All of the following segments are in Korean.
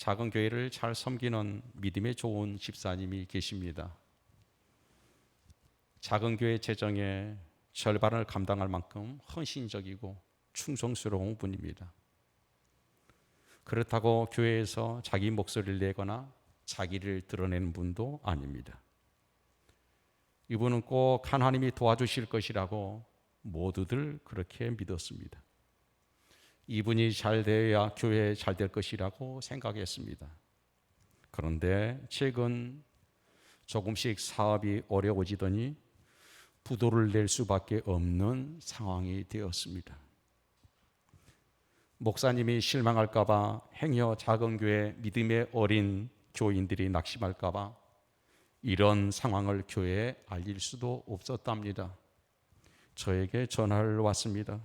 작은 교회를 잘 섬기는 믿음의 좋은 집사님이 계십니다. 작은 교회 재정의 절반을 감당할 만큼 헌신적이고 충성스러운 분입니다. 그렇다고 교회에서 자기 목소리를 내거나 자기를 드러내는 분도 아닙니다. 이분은 꼭 하나님이 도와주실 것이라고 모두들 그렇게 믿었습니다. 이분이 잘 되어야 교회 잘 될 것이라고 생각했습니다. 그런데 최근 조금씩 사업이 어려워지더니 부도를 낼 수밖에 없는 상황이 되었습니다. 목사님이 실망할까 봐 행여 작은 교회 믿음의 어린 교인들이 낙심할까 봐 이런 상황을 교회에 알릴 수도 없었답니다. 저에게 전화를 왔습니다.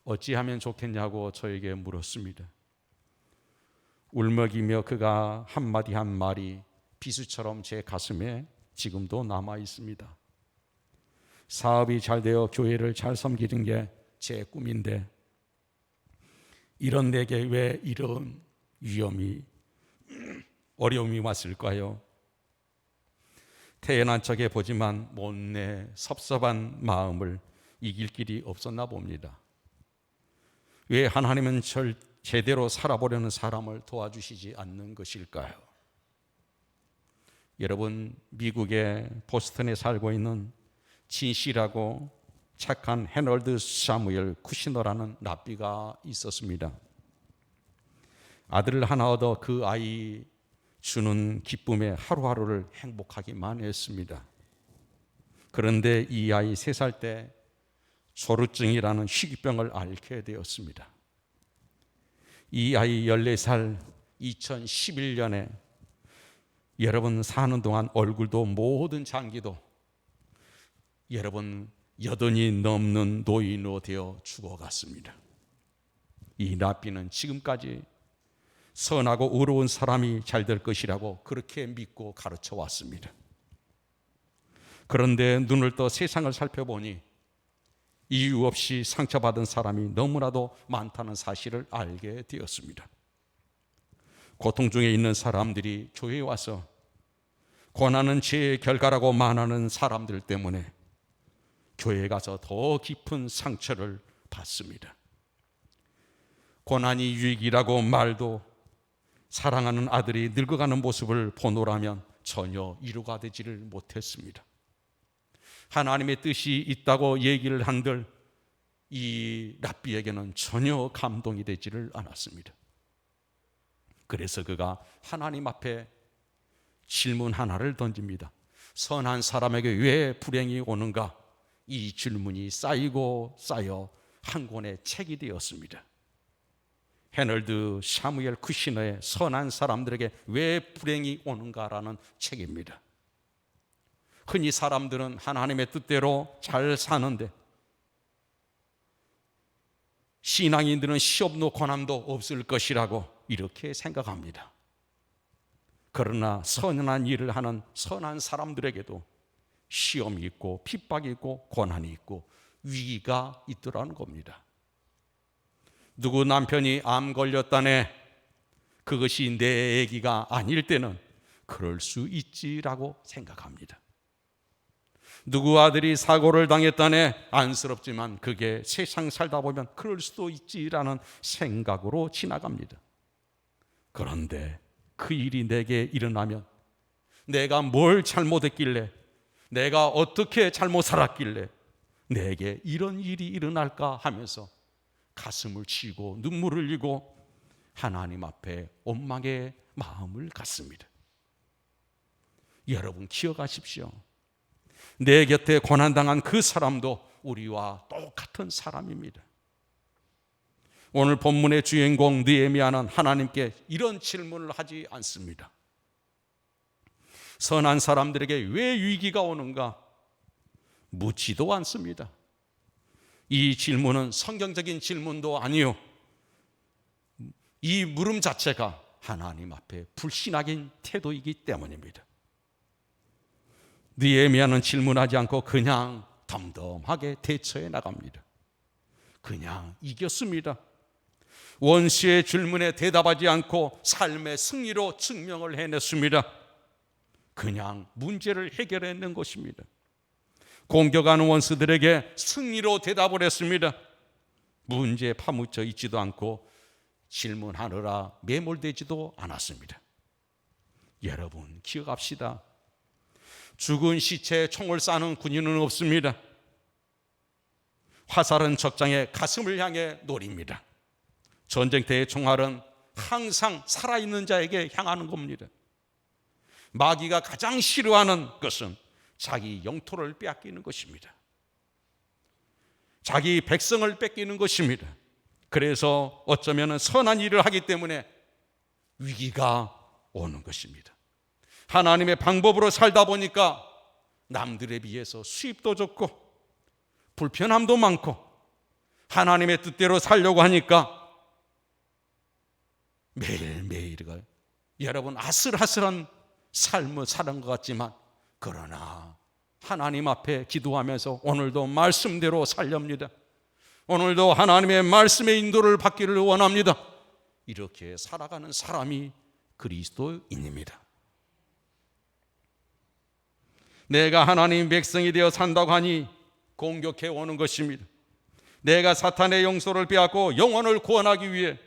어찌하면 좋겠냐고 저에게 물었습니다. 울먹이며 그가 한마디 한 말이 비수처럼 제 가슴에 지금도 남아 있습니다. 사업이 잘 되어 교회를 잘 섬기는 게 제 꿈인데 이런 내게 왜 이런 어려움이 왔을까요? 태어난 척해 보지만 못내 섭섭한 마음을 이길 길이 없었나 봅니다. 왜 하나님은 제대로 살아보려는 사람을 도와주시지 않는 것일까요? 여러분, 미국의 보스턴에 살고 있는 진실하고 착한 해널드 사무엘 쿠시너라는 랍비가 있었습니다. 아들을 하나 얻어 그 아이 주는 기쁨에 하루하루를 행복하기만 했습니다. 그런데 이 아이 3살 때 조루증이라는 희귀병을 앓게 되었습니다. 이 아이 14살 2011년에 여러분 사는 동안 얼굴도 모든 장기도 여러분 80이 넘는 노인으로 되어 죽어갔습니다. 이 랍비는 지금까지 선하고 의로운 사람이 잘 될 것이라고 그렇게 믿고 가르쳐 왔습니다. 그런데 눈을 떠 세상을 살펴보니 이유 없이 상처받은 사람이 너무나도 많다는 사실을 알게 되었습니다. 고통 중에 있는 사람들이 교회에 와서 고난은 죄의 결과라고 말하는 사람들 때문에 교회에 가서 더 깊은 상처를 받습니다. 고난이 유익이라고 말도 사랑하는 아들이 늙어가는 모습을 보노라면 전혀 위로가 되지를 못했습니다. 하나님의 뜻이 있다고 얘기를 한들 이 랍비에게는 전혀 감동이 되지를 않았습니다. 그래서 그가 하나님 앞에 질문 하나를 던집니다. 선한 사람에게 왜 불행이 오는가? 이 질문이 쌓이고 쌓여 한 권의 책이 되었습니다. 해널드 사무엘 쿠시너의 선한 사람들에게 왜 불행이 오는가라는 책입니다. 흔히 사람들은 하나님의 뜻대로 잘 사는데 신앙인들은 시험도 고난도 없을 것이라고 이렇게 생각합니다. 그러나 선한 일을 하는 선한 사람들에게도 시험이 있고 핍박이 있고 고난이 있고 위기가 있더라는 겁니다. 누구 남편이 암 걸렸다네 그것이 내 얘기가 아닐 때는 그럴 수 있지라고 생각합니다. 누구 아들이 사고를 당했다네 안쓰럽지만 그게 세상 살다 보면 그럴 수도 있지라는 생각으로 지나갑니다. 그런데 그 일이 내게 일어나면 내가 뭘 잘못했길래 내가 어떻게 잘못 살았길래 내게 이런 일이 일어날까 하면서 가슴을 치고 눈물을 흘리고 하나님 앞에 원망의 마음을 갖습니다. 여러분 기억하십시오. 내 곁에 고난당한 그 사람도 우리와 똑같은 사람입니다. 오늘 본문의 주인공 느헤미야는 하나님께 이런 질문을 하지 않습니다. 선한 사람들에게 왜 위기가 오는가? 묻지도 않습니다. 이 질문은 성경적인 질문도 아니요. 이 물음 자체가 하나님 앞에 불신학인 태도이기 때문입니다. 느헤미야는 질문하지 않고 그냥 덤덤하게 대처해 나갑니다. 그냥 이겼습니다. 원수의 질문에 대답하지 않고 삶의 승리로 증명을 해냈습니다. 그냥 문제를 해결해낸 것입니다. 공격하는 원수들에게 승리로 대답을 했습니다. 문제에 파묻혀 있지도 않고 질문하느라 매몰되지도 않았습니다. 여러분, 기억합시다. 죽은 시체에 총을 쏴는 군인은 없습니다. 화살은 적장의 가슴을 향해 노립니다. 전쟁터의 총알은 항상 살아있는 자에게 향하는 겁니다. 마귀가 가장 싫어하는 것은 자기 영토를 빼앗기는 것입니다. 자기 백성을 뺏기는 것입니다. 그래서 어쩌면 선한 일을 하기 때문에 위기가 오는 것입니다. 하나님의 방법으로 살다 보니까 남들에 비해서 수입도 적고 불편함도 많고 하나님의 뜻대로 살려고 하니까 매일매일가 여러분 아슬아슬한 삶을 사는 것 같지만, 그러나 하나님 앞에 기도하면서 오늘도 말씀대로 살렵니다. 오늘도 하나님의 말씀의 인도를 받기를 원합니다. 이렇게 살아가는 사람이 그리스도인입니다. 내가 하나님 백성이 되어 산다고 하니 공격해 오는 것입니다. 내가 사탄의 용서를 빼앗고 영혼을 구원하기 위해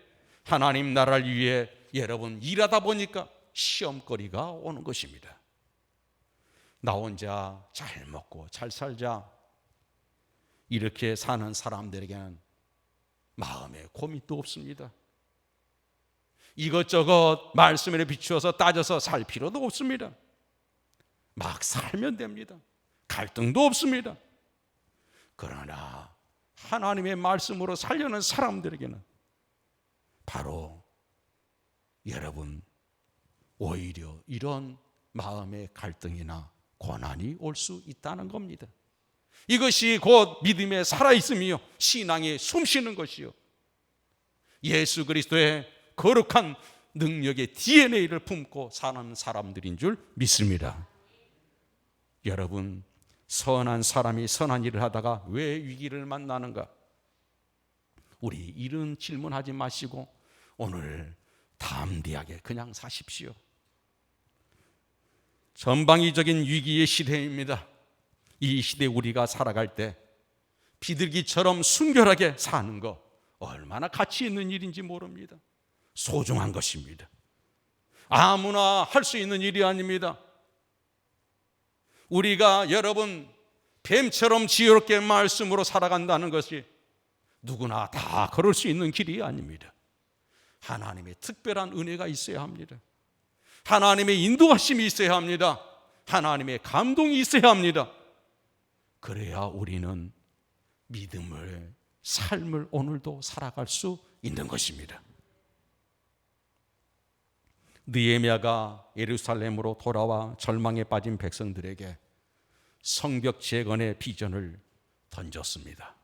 하나님 나라를 위해 여러분 일하다 보니까 시험거리가 오는 것입니다. 나 혼자 잘 먹고 잘 살자, 이렇게 사는 사람들에게는 마음에 고민도 없습니다. 이것저것 말씀에 비추어서 따져서 살 필요도 없습니다. 막 살면 됩니다. 갈등도 없습니다. 그러나 하나님의 말씀으로 살려는 사람들에게는 바로 여러분 오히려 이런 마음의 갈등이나 고난이 올 수 있다는 겁니다. 이것이 곧 믿음에 살아있음이요 신앙에 숨쉬는 것이요 예수 그리스도의 거룩한 능력의 DNA를 품고 사는 사람들인 줄 믿습니다. 여러분, 선한 사람이 선한 일을 하다가 왜 위기를 만나는가? 우리 이런 질문하지 마시고 오늘 담대하게 그냥 사십시오. 전방위적인 위기의 시대입니다. 이 시대 우리가 살아갈 때 비둘기처럼 순결하게 사는 거 얼마나 가치 있는 일인지 모릅니다. 소중한 것입니다. 아무나 할 수 있는 일이 아닙니다. 우리가 여러분 뱀처럼 지혜롭게 말씀으로 살아간다는 것이 누구나 다 걸을 수 있는 길이 아닙니다. 하나님의 특별한 은혜가 있어야 합니다. 하나님의 인도하심이 있어야 합니다. 하나님의 감동이 있어야 합니다. 그래야 우리는 믿음의 삶을 오늘도 살아갈 수 있는 것입니다. 느헤미야가 예루살렘으로 돌아와 절망에 빠진 백성들에게 성벽 재건의 비전을 던졌습니다.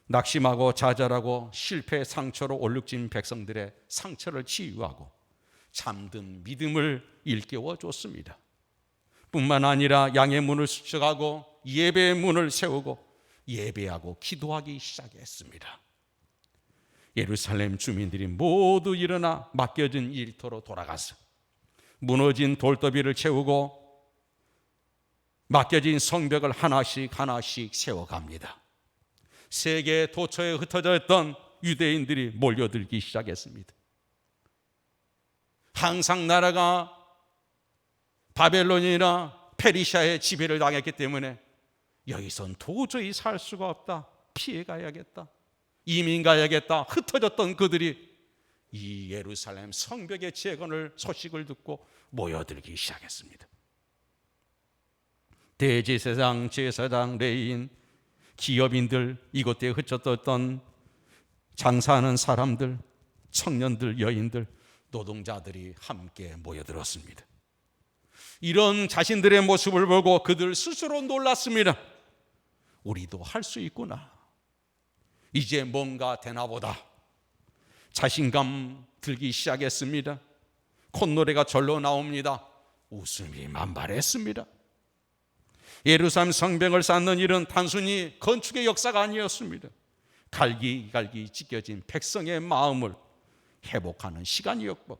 낙심하고 좌절하고 실패의 상처로 얼룩진 백성들의 상처를 치유하고 잠든 믿음을 일깨워 줬습니다. 뿐만 아니라 양의 문을 수축하고 예배의 문을 세우고 예배하고 기도하기 시작했습니다. 예루살렘 주민들이 모두 일어나 맡겨진 일터로 돌아가서 무너진 돌더비를 채우고 맡겨진 성벽을 하나씩 하나씩 세워갑니다. 세계 도처에 흩어져 있던 유대인들이 몰려들기 시작했습니다. 항상 나라가 바벨론이나 페르시아의 지배를 당했기 때문에 여기선 도저히 살 수가 없다, 피해가야겠다, 이민 가야겠다 흩어졌던 그들이 이 예루살렘 성벽의 재건을 소식을 듣고 모여들기 시작했습니다. 대제사장, 제사장, 레위인, 기업인들, 이곳에 흩어졌던 장사하는 사람들, 청년들, 여인들, 노동자들이 함께 모여들었습니다. 이런 자신들의 모습을 보고 그들 스스로 놀랐습니다. 우리도 할 수 있구나. 이제 뭔가 되나 보다. 자신감 들기 시작했습니다. 콧노래가 절로 나옵니다. 웃음이 만발했습니다. 예루살렘 성벽을 쌓는 일은 단순히 건축의 역사가 아니었습니다. 갈기갈기 찢겨진 백성의 마음을 회복하는 시간이었고,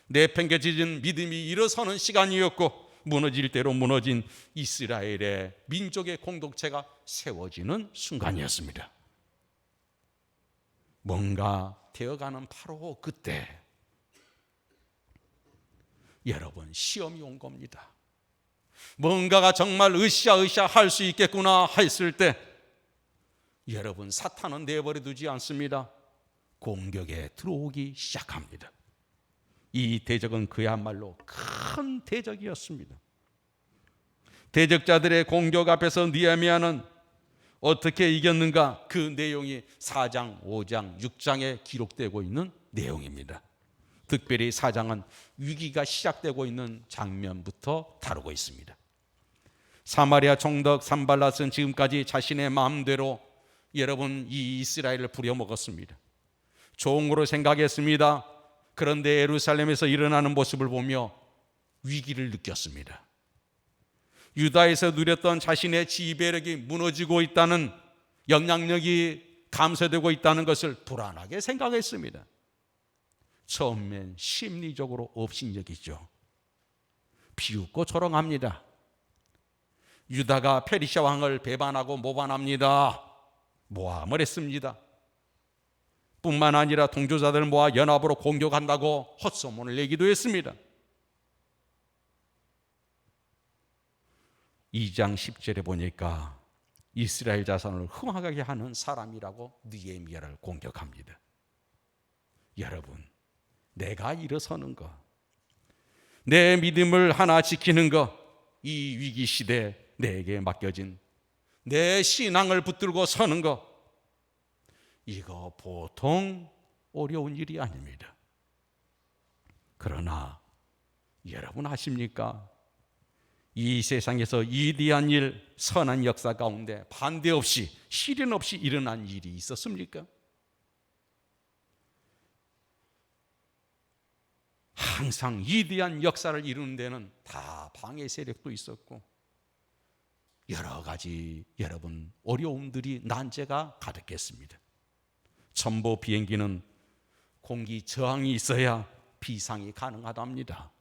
내팽개쳐진 믿음이 일어서는 시간이었고, 무너질 대로 무너진 이스라엘의 민족의 공동체가 세워지는 순간이었습니다. 뭔가 되어가는 바로 그때 여러분, 시험이 온 겁니다. 뭔가가 정말 으쌰으쌰 할 수 있겠구나 했을 때 여러분, 사탄은 내버려 두지 않습니다. 공격에 들어오기 시작합니다. 이 대적은 그야말로 큰 대적이었습니다. 대적자들의 공격 앞에서 느헤미야는 어떻게 이겼는가? 그 내용이 4장, 5장, 6장에 기록되고 있는 내용입니다. 특별히 4장은 위기가 시작되고 있는 장면부터 다루고 있습니다. 사마리아 총독 산발랏은 지금까지 자신의 마음대로 여러분 이 이스라엘을 부려먹었습니다. 종으로 생각했습니다. 그런데 예루살렘에서 일어나는 모습을 보며 위기를 느꼈습니다. 유다에서 누렸던 자신의 지배력이 무너지고 있다는, 영향력이 감소되고 있다는 것을 불안하게 생각했습니다. 처음엔 심리적으로 업신여기죠. 비웃고 조롱합니다. 유다가 페르시아 왕을 배반하고 모반합니다. 모함을 했습니다. 뿐만 아니라 동조자들을 모아 연합으로 공격한다고 헛소문을 내기도 했습니다. 2장 10절에 보니까 이스라엘 자손을 흥하게 하는 사람이라고 느헤미야를 공격합니다. 여러분, 내가 일어서는 것, 내 믿음을 하나 지키는 것, 이 위기 시대에 내게 맡겨진 내 신앙을 붙들고 서는 것, 이거 보통 어려운 일이 아닙니다. 그러나 여러분 아십니까? 이 세상에서 위대한 일, 선한 역사 가운데 반대 없이, 시련 없이 일어난 일이 있었습니까? 항상 위대한 역사를 이루는 데는 다 방해 세력도 있었고 여러 가지 여러분 어려움들이, 난제가 가득했습니다. 첨보 비행기는 공기 저항이 있어야 비상이 가능하답니다.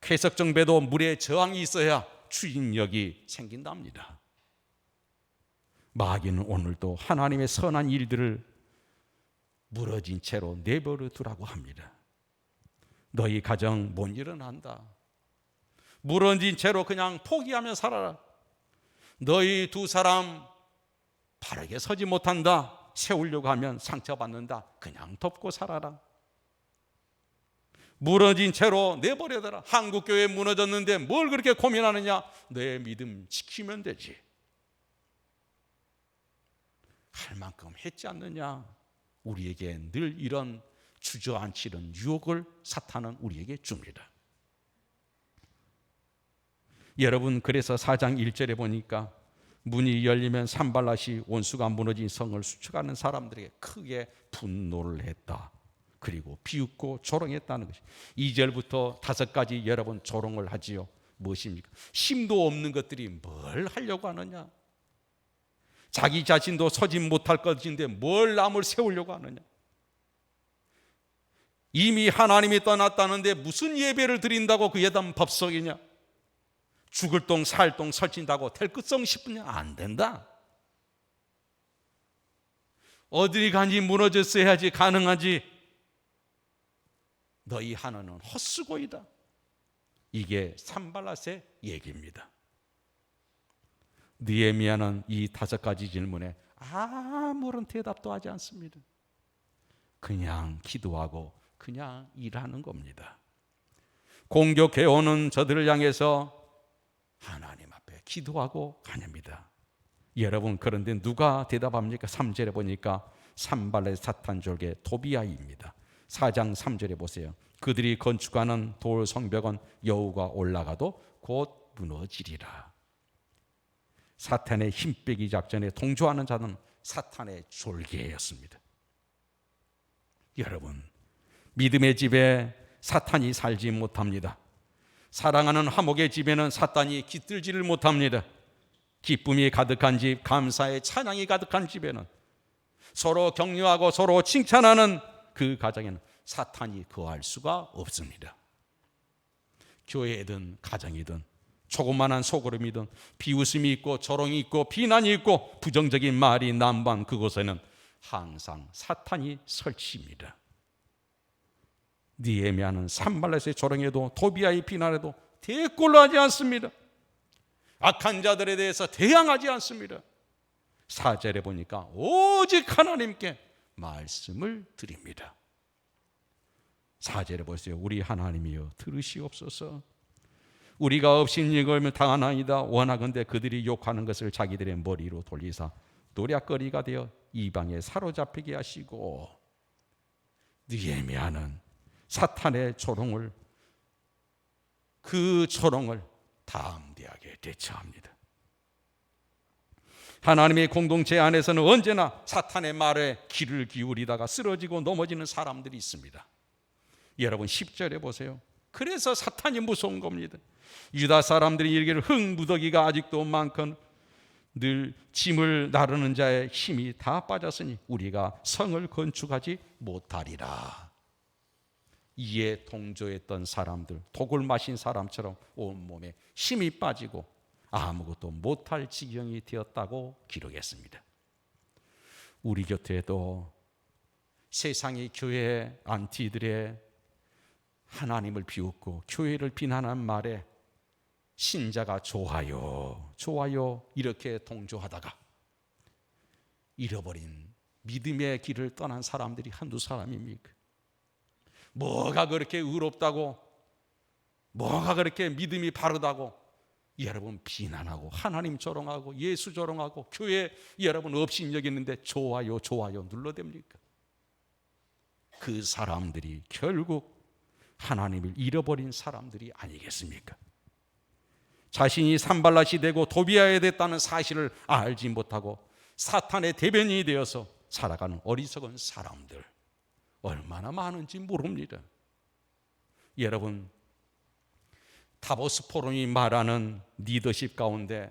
쾌석정 배도 물에 저항이 있어야 추진력이 생긴답니다. 마귀는 오늘도 하나님의 선한 일들을 무너진 채로 내버려 두라고 합니다. 너희 가정 못 일어난다. 무너진 채로 그냥 포기하며 살아라. 너희 두 사람 바르게 서지 못한다. 세우려고 하면 상처받는다. 그냥 덮고 살아라. 무너진 채로 내버려둬라. 한국교회 무너졌는데 뭘 그렇게 고민하느냐? 내 믿음 지키면 되지. 할 만큼 했지 않느냐? 우리에게 늘 이런 주저앉히는 유혹을 사탄은 우리에게 줍니다. 여러분, 그래서 4장 1절에 보니까 문이 열리면 산발랏이 원수가 무너진 성을 수축하는 사람들에게 크게 분노를 했다. 그리고 비웃고 조롱했다는 것이 2절부터 5가지 여러분 조롱을 하지요. 무엇입니까? 힘도 없는 것들이 뭘 하려고 하느냐? 자기 자신도 서지 못할 것인데 뭘 남을 세우려고 하느냐? 이미 하나님이 떠났다는데 무슨 예배를 드린다고 그 예단 법석이냐? 죽을 똥 살 똥 설친다고 될 것성 싶으냐? 안 된다. 어디 간지 무너졌어야지 가능하지. 너희 하나는 헛수고이다. 이게 산발랏의 얘기입니다. 느헤미야는 이 5가지 질문에 아무런 대답도 하지 않습니다. 그냥 기도하고 그냥 일하는 겁니다. 공격해오는 저들을 향해서 하나님 앞에 기도하고 가냅니다. 여러분, 그런데 누가 대답합니까? 3절에 보니까 산발렛 사탄족의 도비아입니다. 4장 3절에 보세요. 그들이 건축하는 돌 성벽은 여우가 올라가도 곧 무너지리라. 사탄의 힘빼기 작전에 동조하는 자는 사탄의 졸개였습니다. 여러분, 믿음의 집에 사탄이 살지 못합니다. 사랑하는 화목의 집에는 사탄이 깃들지를 못합니다. 기쁨이 가득한 집, 감사의 찬양이 가득한 집에는 서로 격려하고 서로 칭찬하는 그 가정에는 사탄이 거할 수가 없습니다. 교회든 가정이든 조그만한 소그룹이든 비웃음이 있고 조롱이 있고 비난이 있고 부정적인 말이 난무한 그곳에는 항상 사탄이 설치입니다. 느헤미야는 산발렛의 조롱에도 도비아의 비난에도 대꾸를 하지 않습니다. 악한 자들에 대해서 대항하지 않습니다. 4절에 보니까 오직 하나님께 말씀을 드립니다. 4절에 보세요. 우리 하나님이여 들으시옵소서. 우리가 업신여김을 당하나이다. 원하건대 그들이 욕하는 것을 자기들의 머리로 돌리사 노략거리가 되어 이방에 사로잡히게 하시고. 느헤미야는 사탄의 조롱을, 그 조롱을 담대하게 대처합니다. 하나님의 공동체 안에서는 언제나 사탄의 말에 귀를 기울이다가 쓰러지고 넘어지는 사람들이 있습니다. 여러분 10절에 보세요. 그래서 사탄이 무서운 겁니다. 유다 사람들이 이르기를 흙무더기가 아직도 많건 늘 짐을 나르는 자의 힘이 다 빠졌으니 우리가 성을 건축하지 못하리라. 이에 동조했던 사람들, 독을 마신 사람처럼 온몸에 힘이 빠지고 아무것도 못할 지경이 되었다고 기록했습니다. 우리 곁에도 세상의 교회 안티들의 하나님을 비웃고 교회를 비난한 말에 신자가 좋아요, 좋아요 이렇게 동조하다가 잃어버린 믿음의 길을 떠난 사람들이 한두 사람입니까? 뭐가 그렇게 의롭다고, 뭐가 그렇게 믿음이 바르다고 여러분 비난하고 하나님 조롱하고 예수 조롱하고 교회 여러분 업신여기는데 좋아요 좋아요 눌러댑니까? 그 사람들이 결국 하나님을 잃어버린 사람들이 아니겠습니까? 자신이 산발랏이 되고 도비아에 됐다는 사실을 알지 못하고 사탄의 대변인이 되어서 살아가는 어리석은 사람들 얼마나 많은지 모릅니다. 여러분 다보스 포럼이 말하는 리더십 가운데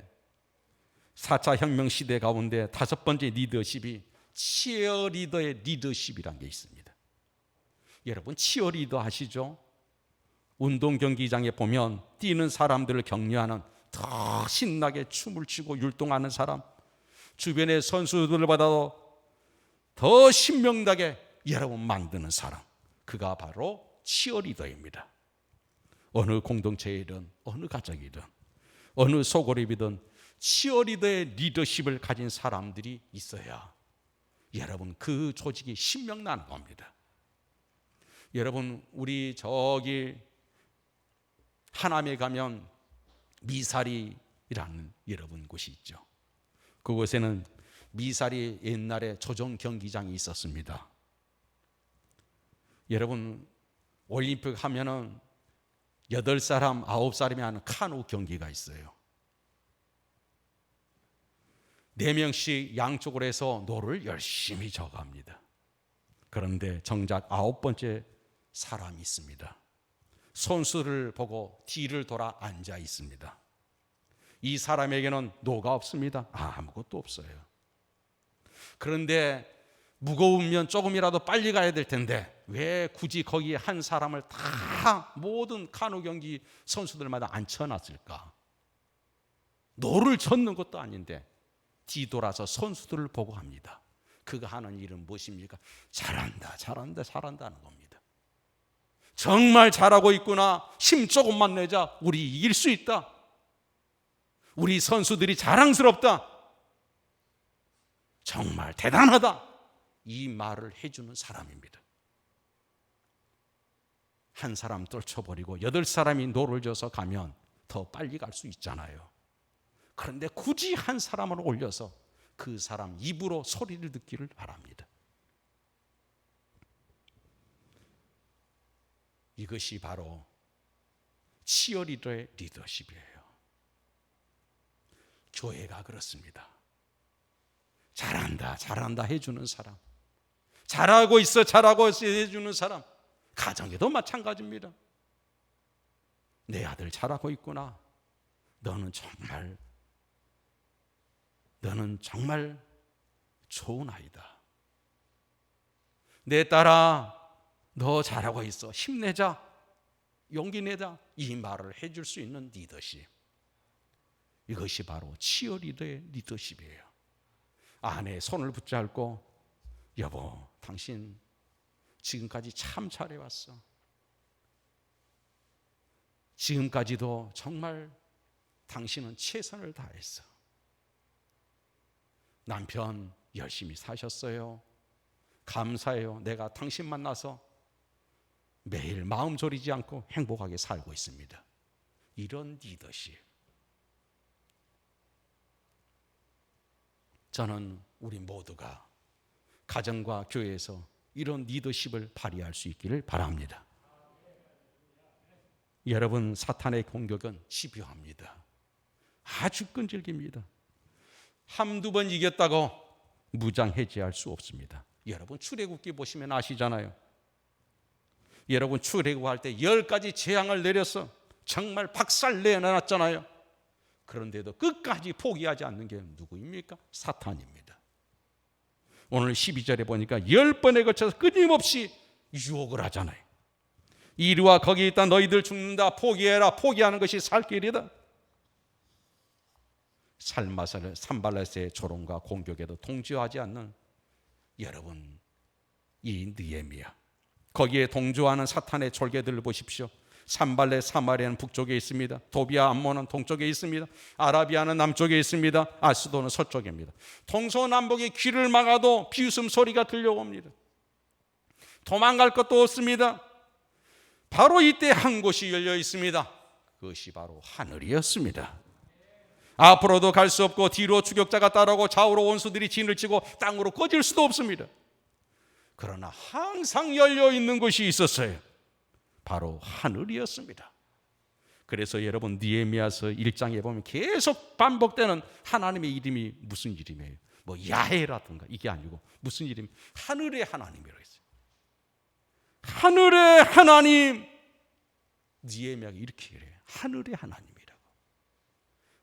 4차 혁명 시대 가운데 5번째 리더십이 치어리더의 리더십이라는 게 있습니다. 여러분 치어리더 아시죠? 운동 경기장에 보면 뛰는 사람들을 격려하는 더 신나게 춤을 추고 율동하는 사람, 주변의 선수들을 받아도 더 신명나게 여러분 만드는 사람, 그가 바로 치어리더입니다. 어느 공동체이든 어느 가정이든 어느 소그룹이든 치어리더의 리더십을 가진 사람들이 있어야 여러분 그 조직이 신명나는 겁니다. 여러분 우리 저기 하남에 가면 미사리라는 여러분 곳이 있죠. 그곳에는 미사리 옛날에 조정 경기장이 있었습니다. 여러분 올림픽 하면은 8사람, 9사람이 하는 카누 경기가 있어요. 4명씩 양쪽으로 해서 노를 열심히 저어갑니다. 그런데 정작 9번째 사람이 있습니다. 선수를 보고 뒤를 돌아 앉아 있습니다. 이 사람에게는 노가 없습니다. 아무것도 없어요. 그런데 무거우면 조금이라도 빨리 가야 될 텐데 왜 굳이 거기에 한 사람을 다 모든 카누 경기 선수들마다 앉혀놨을까? 노를 젓는 것도 아닌데 뒤돌아서 선수들을 보고 합니다. 그가 하는 일은 무엇입니까? 잘한다, 잘한다, 잘한다는 겁니다. 정말 잘하고 있구나. 힘 조금만 내자. 우리 이길 수 있다. 우리 선수들이 자랑스럽다. 정말 대단하다. 이 말을 해주는 사람입니다. 한 사람 떨쳐버리고 8사람이 노를 져서 가면 더 빨리 갈 수 있잖아요. 그런데 굳이 한 사람을 올려서 그 사람 입으로 소리를 듣기를 바랍니다. 이것이 바로 치어리더의 리더십이에요. 교회가 그렇습니다. 잘한다, 잘한다 해주는 사람, 잘하고 있어, 잘하고 있어 해주는 사람, 가정에도 마찬가지입니다. 내 아들 잘하고 있구나. 너는 정말 좋은 아이다. 내 딸아, 너 잘하고 있어. 힘내자. 용기 내자. 이 말을 해줄 수 있는 리더십. 이것이 바로 치어리더의 리더십이에요. 아내의 손을 붙잡고 여보, 당신 지금까지 참 잘해왔어. 지금까지도 정말 당신은 최선을 다했어. 남편 열심히 사셨어요. 감사해요. 내가 당신 만나서 매일 마음 졸이지 않고 행복하게 살고 있습니다. 이런 리더십. 저는 우리 모두가 가정과 교회에서 이런 리더십을 발휘할 수 있기를 바랍니다. 여러분, 사탄의 공격은 집요합니다. 아주 끈질깁니다. 한두 번 이겼다고 무장해제할 수 없습니다. 여러분, 출애굽기 보시면 아시잖아요. 여러분, 출애굽할 때 10가지 재앙을 내려서 정말 박살 내놨잖아요. 그런데도 끝까지 포기하지 않는 게 누구입니까? 사탄입니다. 오늘 12절에 보니까 10번에 걸쳐서 끊임없이 유혹을 하잖아요. 이리와 거기 있다, 너희들 죽는다, 포기해라. 포기하는 것이 살 길이다. 산발렛의 조롱과 공격에도 동조하지 않는 여러분, 이 느헤미야, 거기에 동조하는 사탄의 졸개들을 보십시오. 산발렛 사마리아는 북쪽에 있습니다. 도비아 암몬은 동쪽에 있습니다. 아라비아는 남쪽에 있습니다. 아스도는 서쪽입니다. 동서남북의 귀를 막아도 비웃음 소리가 들려옵니다. 도망갈 것도 없습니다. 바로 이때 한 곳이 열려 있습니다. 그것이 바로 하늘이었습니다. 앞으로도 갈 수 없고 뒤로 추격자가 따라오고 좌우로 원수들이 진을 치고 땅으로 꺼질 수도 없습니다. 그러나 항상 열려 있는 곳이 있었어요. 바로 하늘이었습니다. 그래서 여러분, 느헤미야서 1장에 보면 계속 반복되는 하나님의 이름이 무슨 이름이에요? 뭐 야훼라든가 이게 아니고 무슨 이름? 하늘의 하나님이라고 했어요. 하늘의 하나님. 느헤미야가 이렇게 그래요. 하늘의 하나님이라고.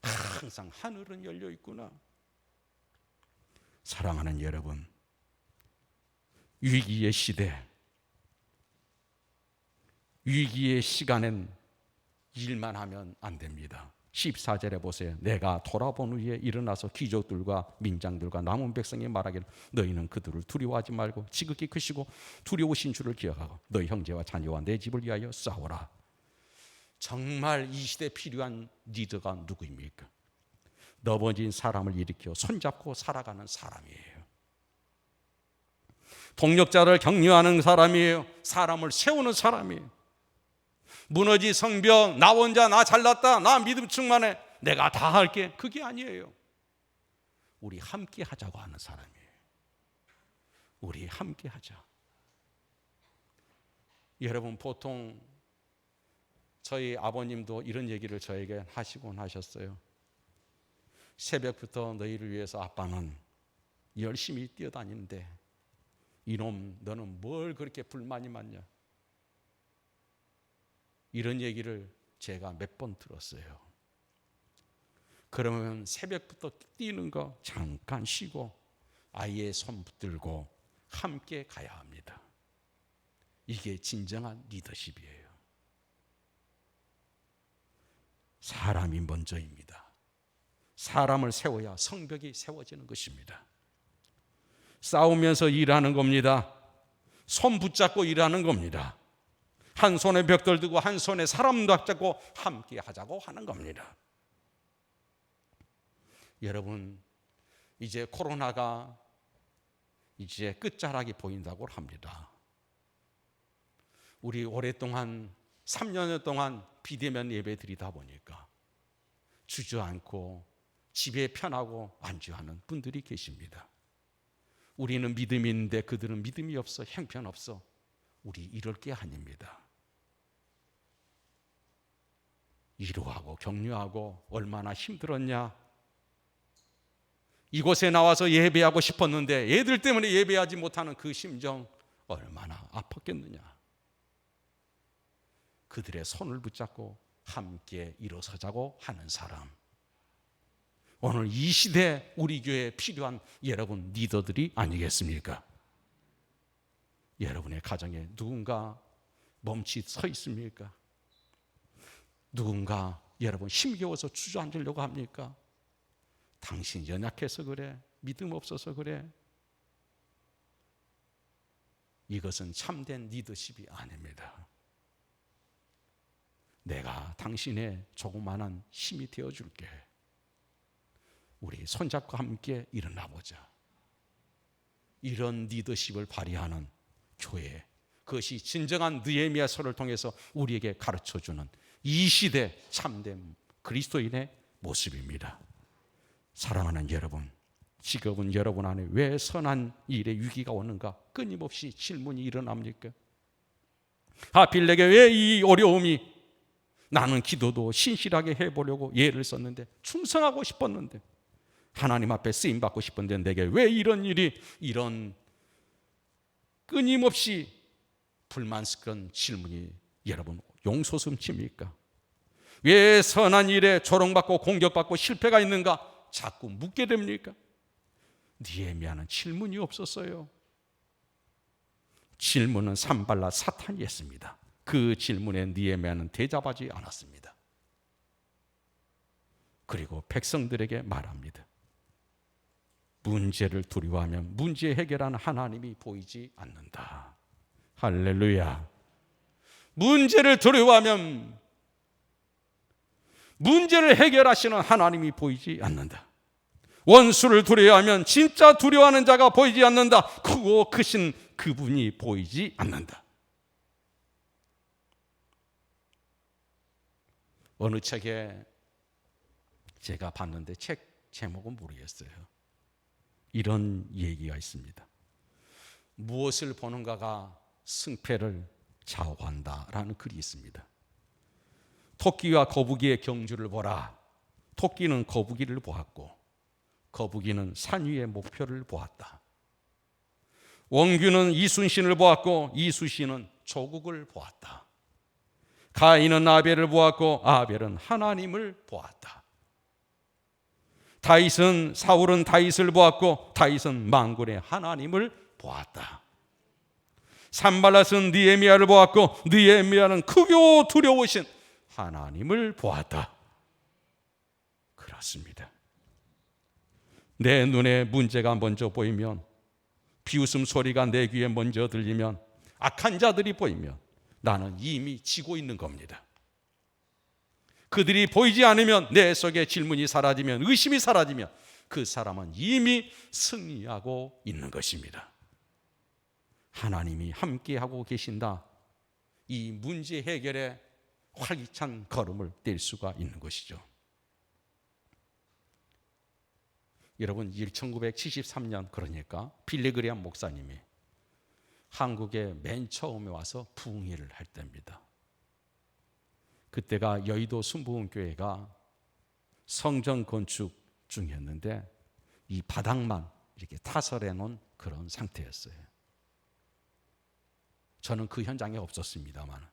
항상 하늘은 열려 있구나. 사랑하는 여러분, 위기의 시대, 위기의 시간엔 일만 하면 안 됩니다. 14절에 보세요. 내가 돌아본 후에 일어나서 귀족들과 민장들과 남은 백성이 말하기를 너희는 그들을 두려워하지 말고 지극히 크시고 두려우신 줄을 기억하고 너희 형제와 자녀와 내 집을 위하여 싸워라. 정말 이 시대에 필요한 리더가 누구입니까? 넘어진 사람을 일으켜 손잡고 살아가는 사람이에요. 동력자를 격려하는 사람이에요. 사람을 세우는 사람이에요. 무너진 성벽, 나 혼자 나 잘났다, 나 믿음 충만해, 내가 다 할게, 그게 아니에요. 우리 함께 하자고 하는 사람이에요. 우리 함께 하자. 여러분, 보통 저희 아버님도 이런 얘기를 저에게 하시곤 하셨어요. 새벽부터 너희를 위해서 아빠는 열심히 뛰어다니는데 이놈 너는 뭘 그렇게 불만이 많냐, 이런 얘기를 제가 몇 번 들었어요. 그러면 새벽부터 뛰는 거 잠깐 쉬고 아이의 손 붙들고 함께 가야 합니다. 이게 진정한 리더십이에요. 사람이 먼저입니다. 사람을 세워야 성벽이 세워지는 것입니다. 싸우면서 일하는 겁니다. 손 붙잡고 일하는 겁니다. 한 손에 벽돌 들고 한 손에 사람 붙잡고 함께 하자고 하는 겁니다. 여러분, 이제 코로나가 이제 끝자락이 보인다고 합니다. 우리 오랫동안 3년 동안 비대면 예배 드리다 보니까 주저앉고 집에 편하고 안주하는 분들이 계십니다. 우리는 믿음이 있는데 그들은 믿음이 없어, 형편없어. 우리 이럴 게 아닙니다. 위로하고 격려하고 얼마나 힘들었냐. 이곳에 나와서 예배하고 싶었는데 애들 때문에 예배하지 못하는 그 심정 얼마나 아팠겠느냐. 그들의 손을 붙잡고 함께 일어서자고 하는 사람. 오늘 이 시대 우리 교회에 필요한 여러분 리더들이 아니겠습니까? 여러분의 가정에 누군가 멈칫 서 있습니까? 누군가 여러분 힘겨워서 주저앉으려고 합니까? 당신 연약해서 그래, 믿음 없어서 그래. 이것은 참된 리더십이 아닙니다. 내가 당신의 조그마한 힘이 되어줄게. 우리 손잡고 함께 일어나 보자. 이런 리더십을 발휘하는 교회, 그것이 진정한 느헤미야서를 통해서 우리에게 가르쳐주는 이 시대 참된 그리스도인의 모습입니다. 사랑하는 여러분, 지금은 여러분 안에 왜 선한 일에 위기가 오는가 끊임없이 질문이 일어납니까? 하필 내게 왜 이 어려움이, 나는 기도도 신실하게 해보려고 예를 썼는데, 충성하고 싶었는데, 하나님 앞에 쓰임받고 싶은데 내게 왜 이런 일이, 이런 끊임없이 불만스러운 질문이 여러분 용솟음칩니까? 왜 선한 일에 조롱받고 공격받고 실패가 있는가 자꾸 묻게 됩니까? 느헤미야는 질문이 없었어요. 질문은 산발라 사탄이 했습니다. 그 질문에 느헤미야는 대답하지 않았습니다. 그리고 백성들에게 말합니다. 문제를 두려워하면 문제 해결하는 하나님이 보이지 않는다. 할렐루야. 문제를 두려워하면 문제를 해결하시는 하나님이 보이지 않는다. 원수를 두려워하면 진짜 두려워하는 자가 보이지 않는다. 크고 크신 그분이 보이지 않는다. 어느 책에 제가 봤는데 책 제목은 모르겠어요. 이런 얘기가 있습니다. 무엇을 보는가가 승패를 좌우한다라는 글이 있습니다. 토끼와 거북이의 경주를 보라. 토끼는 거북이를 보았고 거북이는 산 위의 목표를 보았다. 원균은 이순신을 보았고 이순신은 조국을 보았다. 가인은 아벨을 보았고 아벨은 하나님을 보았다. 사울은 다윗을 보았고 다윗은 만군의 하나님을 보았다. 산발랏은 느헤미야를 보았고 느헤미야는 크고 두려우신 하나님을 보았다. 그렇습니다. 내 눈에 문제가 먼저 보이면, 비웃음 소리가 내 귀에 먼저 들리면, 악한 자들이 보이면 나는 이미 지고 있는 겁니다. 그들이 보이지 않으면, 내 속에 질문이 사라지면, 의심이 사라지면 그 사람은 이미 승리하고 있는 것입니다. 하나님이 함께하고 계신다. 이 문제 해결에 활기찬 걸음을 뗄 수가 있는 것이죠. 여러분, 1973년, 그러니까 빌리그리암 목사님이 한국에 맨 처음에 와서 부흥회를 할 때입니다. 그때가 여의도 순복음교회가 성전 건축 중이었는데 이 바닥만 이렇게 타설해 놓은 그런 상태였어요. 저는 그 현장에 없었습니다만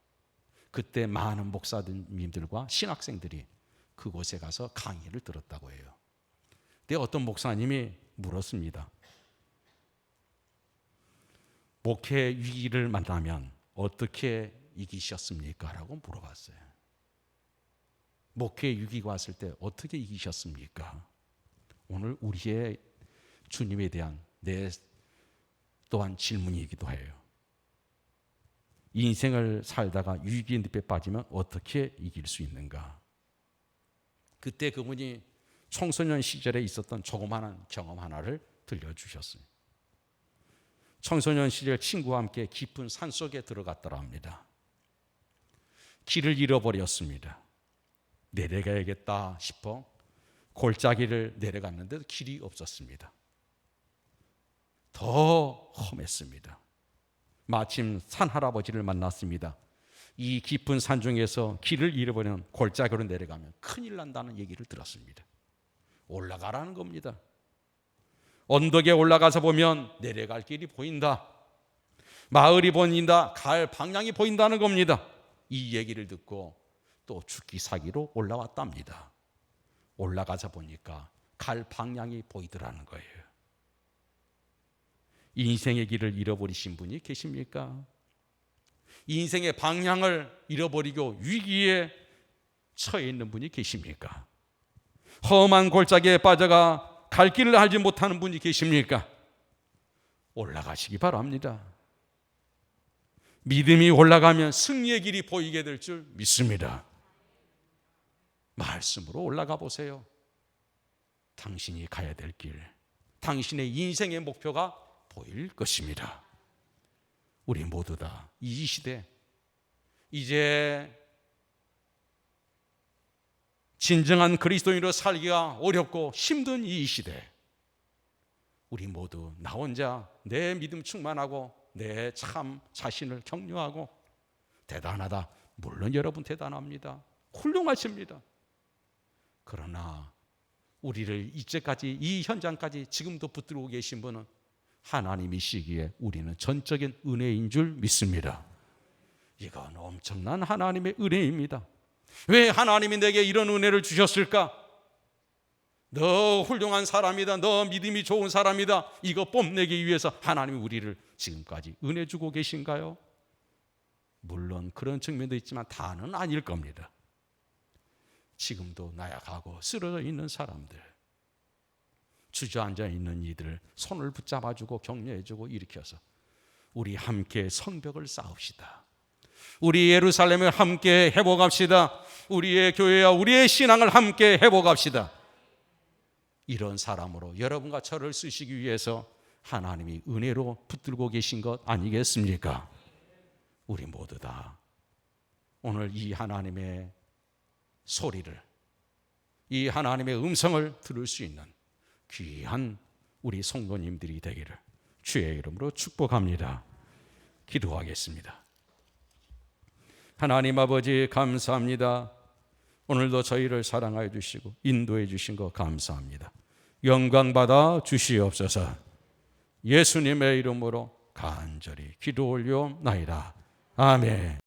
그때 많은 목사님들과 신학생들이 그곳에 가서 강의를 들었다고 해요. 근데 어떤 목사님이 물었습니다. 목회 위기를 만나면 어떻게 이기셨습니까? 라고 물어봤어요. 목회 위기가 왔을 때 어떻게 이기셨습니까? 오늘 우리의 주님에 대한 내 또한 질문이기도 해요. 인생을 살다가 위기 늪에 빠지면 어떻게 이길 수 있는가? 그때 그분이 청소년 시절에 있었던 조그마한 경험 하나를 들려주셨어요. 청소년 시절 친구와 함께 깊은 산속에 들어갔더라 합니다. 길을 잃어버렸습니다. 내려가야겠다 싶어 골짜기를 내려갔는데도 길이 없었습니다. 더 험했습니다. 마침 산할아버지를 만났습니다. 이 깊은 산중에서 길을 잃어버리는 골짜기로 내려가면 큰일 난다는 얘기를 들었습니다. 올라가라는 겁니다. 언덕에 올라가서 보면 내려갈 길이 보인다. 마을이 보인다. 갈 방향이 보인다는 겁니다. 이 얘기를 듣고 또 죽기 사기로 올라왔답니다. 올라가서 보니까 갈 방향이 보이더라는 거예요. 인생의 길을 잃어버리신 분이 계십니까? 인생의 방향을 잃어버리고 위기에 처해 있는 분이 계십니까? 험한 골짜기에 빠져가 갈 길을 알지 못하는 분이 계십니까? 올라가시기 바랍니다. 믿음이 올라가면 승리의 길이 보이게 될 줄 믿습니다. 말씀으로 올라가 보세요. 당신이 가야 될 길, 당신의 인생의 목표가 보일 것입니다. 우리 모두 다 이 시대, 이제 진정한 그리스도인으로 살기가 어렵고 힘든 이 시대, 우리 모두 나 혼자 내 믿음 충만하고 내 참 자신을 격려하고 대단하다. 물론 여러분 대단합니다. 훌륭하십니다. 그러나 우리를 이제까지 이 현장까지 지금도 붙들고 계신 분은 하나님이시기에 우리는 전적인 은혜인 줄 믿습니다. 이건 엄청난 하나님의 은혜입니다. 왜 하나님이 내게 이런 은혜를 주셨을까? 너 훌륭한 사람이다, 너 믿음이 좋은 사람이다, 이거 뽐내기 위해서 하나님이 우리를 지금까지 은혜 주고 계신가요? 물론 그런 측면도 있지만 다는 아닐 겁니다. 지금도 나약하고 쓰러져 있는 사람들, 주저앉아 있는 이들을 손을 붙잡아주고 격려해주고 일으켜서 우리 함께 성벽을 쌓읍시다. 우리 예루살렘을 함께 회복합시다. 우리의 교회와 우리의 신앙을 함께 회복합시다. 이런 사람으로 여러분과 저를 쓰시기 위해서 하나님이 은혜로 붙들고 계신 것 아니겠습니까? 우리 모두 다 오늘 이 하나님의 소리를, 이 하나님의 음성을 들을 수 있는 귀한 우리 성도님들이 되기를 주의 이름으로 축복합니다. 기도하겠습니다. 하나님 아버지 감사합니다. 오늘도 저희를 사랑하여 주시고 인도해 주신 것 감사합니다. 영광 받아 주시옵소서. 예수님의 이름으로 간절히 기도 올려나이다. 아멘.